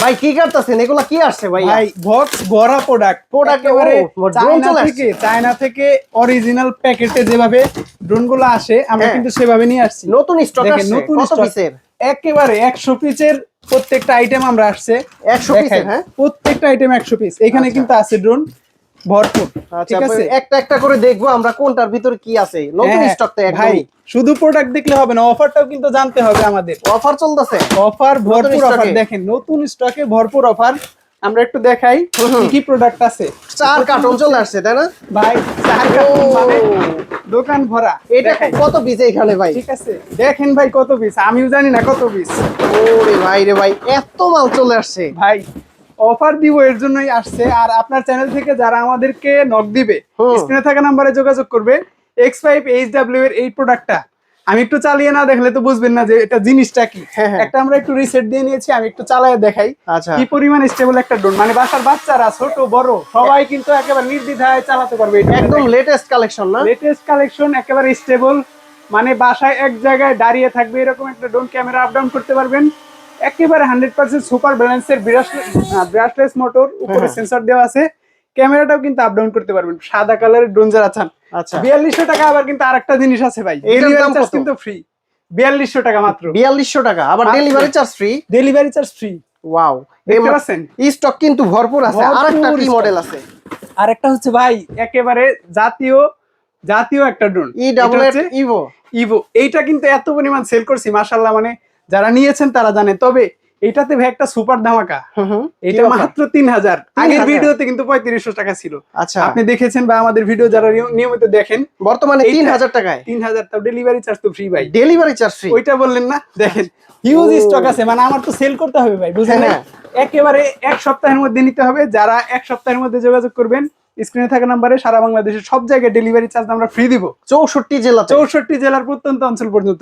ভাই কি করতেছেন, এগুলা কি আসছে ভাই? ভাই বক্স ভরা প্রোডাক্ট একেবারে চায়না থেকে অরিজিনাল প্যাকেটে যেভাবে ড্রোন গুলো আসে আমরা কিন্তু সেভাবে নিয়ে আসছি। নতুন স্টক আসছে, নতুন কত পিসের? একেবারে 100 পিসের প্রত্যেকটা আইটেম আমরা আসছে 100 পিসের। হ্যাঁ, প্রত্যেকটা আইটেম 100 পিস। এখানে কিন্তু আছে ড্রোন ভরপুর। ঠিক আছে, একটা একটা করে দেখবো আমরা কোনটার ভিতরে কি আছে। নতুন স্টক তো ভাই শুধু প্রোডাক্ট দেখলে হবে না, অফারটাও কিন্তু জানতে হবে আমাদের। অফার চলতেছে, অফার ভরপুর অফার। দেখেন নতুন স্টকে ভরপুর অফার। আমরা একটু দেখাই কি কি প্রোডাক্ট আছে। 4 কার্টন চলে আসছে তাই না ভাই? 4 কার্টন মানে দোকান ভরা। এটা কত পিস এখানে ভাই? ঠিক আছে, দেখেন ভাই কত পিস, আমিও জানি না কত পিস। ওরে ভাই রে ভাই, এত মাল চলে আসছে ভাই। অফার দিব এর জন্যই আসছে। আর আপনার চ্যানেল থেকে যারা আমাদেরকে নক দিবে, স্ক্রিনে থাকা নম্বরে যোগাযোগ করবে। X5HW এর এই প্রোডাক্টটা আমি একটু চালিয়ে না দেখলে তো বুঝবেন না যে এটা জিনিসটা কি। একটা আমরা একটু রিসেট দিয়ে নিয়েছি, আমি একটু চালায় দেখাই কি পরিমাণ স্টেবল একটা ড্রোন। মানে বাসার বাচ্চারা ছোট বড় সবাই কিন্তু একেবারে নির্দ্বিধায় চালাতে পারবে। একদম লেটেস্ট কালেকশন না? লেটেস্ট কালেকশন, একেবারে স্টেবল। মানে বাসায় এক জায়গায় দাঁড়িয়ে থাকবে এরকম একটা ড্রোন, ক্যামেরা আপ ডাউন করতে পারবেন। একেবারে 100% সুপার ব্যালেন্সের ব্রাশলেস মোটর, উপরে সেন্সর দেওয়া আছে। ক্যামেরাটাও কিন্তু আপ ডাউন করতে পারবেন। সাদা কালারের ড্রোন যারা চান। আচ্ছা, 4200 টাকা। আবার কিন্তু আরেকটা জিনিস আছে ভাই, ডেলিভারি চার্জ কিন্তু ফ্রি। 4200 টাকা মাত্র। 4200 টাকা, আবার delivery charge free. Delivery charge free. Wow, দেখতে পাচ্ছেন স্টক কিন্তু ভরপুর আছে। আরেকটা কি মডেল আছে? আরেকটা হচ্ছে ভাই একেবারে জাতীয় একটা ড্রোন, ইভো। এইটা কিন্তু এত পরিমাণ সেল করছি মাশাআল্লাহ, মানে যারা নিয়েছেন তারা জানে। তবে এটাতে ভাই একটা সুপার ধামাকা। এটা মাত্র 3000। আগের ভিডিওতে কিন্তু 3500 টাকা ছিল। আচ্ছা, আপনি দেখেছেন বা আমাদের ভিডিও যারা নিয়মিত দেখেন, বর্তমানে 3000 টাকায়। 3000, তাও ডেলিভারি চার্জ তো ফ্রি ভাই। ডেলিভারি চার্জ ফ্রি, ওইটা বললেন না? দেখেন হিউজ স্টক আছে। মানে আমার তো সেল করতে হবে ভাই, বুঝলেন? একেবারে এক সপ্তাহের মধ্যে নিতে হবে। যারা এক সপ্তাহের মধ্যে যোগাযোগ করবেন, স্ক্রিনে থাকা নম্বরে সারা বাংলাদেশের সব জায়গায় ডেলিভারি চার্জ আমরা ফ্রি দিব। 64 জেলার প্রত্যন্ত অঞ্চল পর্যন্ত।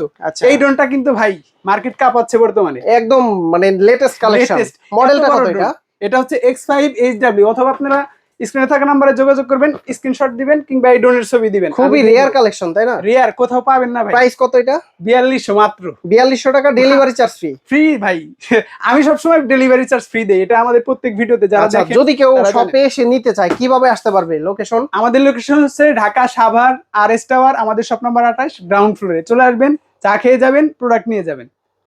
এই ড্রোনটা কিন্তু ভাই মার্কেট কাঁপাচ্ছে বর্তমানে। একদম মানে লেটেস্ট কালেকশন। মডেলটা কত এটা? এটা হচ্ছে X5HW। অথবা আপনারা স্ক্রিনে থাকা নম্বরে যোগাযোগ করবেন, স্ক্রিনশট দিবেন কিংবা এই ড্রোনের ছবি দিবেন। খুবই রেয়ার কালেকশন তাই না? রেয়ার, কোথাও পাবেন না ভাই। প্রাইস কত এটা? 4200 মাত্র। 4200 টাকা, ডেলিভারি চার্জ ফ্রি। ফ্রি ভাই। আমি সবসময় ডেলিভারি চার্জ ফ্রি দেই, এটা আমাদের প্রত্যেক ভিডিওতে যারা দেখেন। যদি কেউ শপে এসে নিতে চায় কিভাবে আসতে পারবে? লোকেশন? আমাদের লোকেশন হচ্ছে ঢাকা সাভার RS টাওয়ার, আমাদের শপ নাম্বার 28, গ্রাউন্ড ফ্লোরে চলে আসবেন, চা খেয়ে যাবেন, প্রোডাক্ট নিয়ে যাবেন।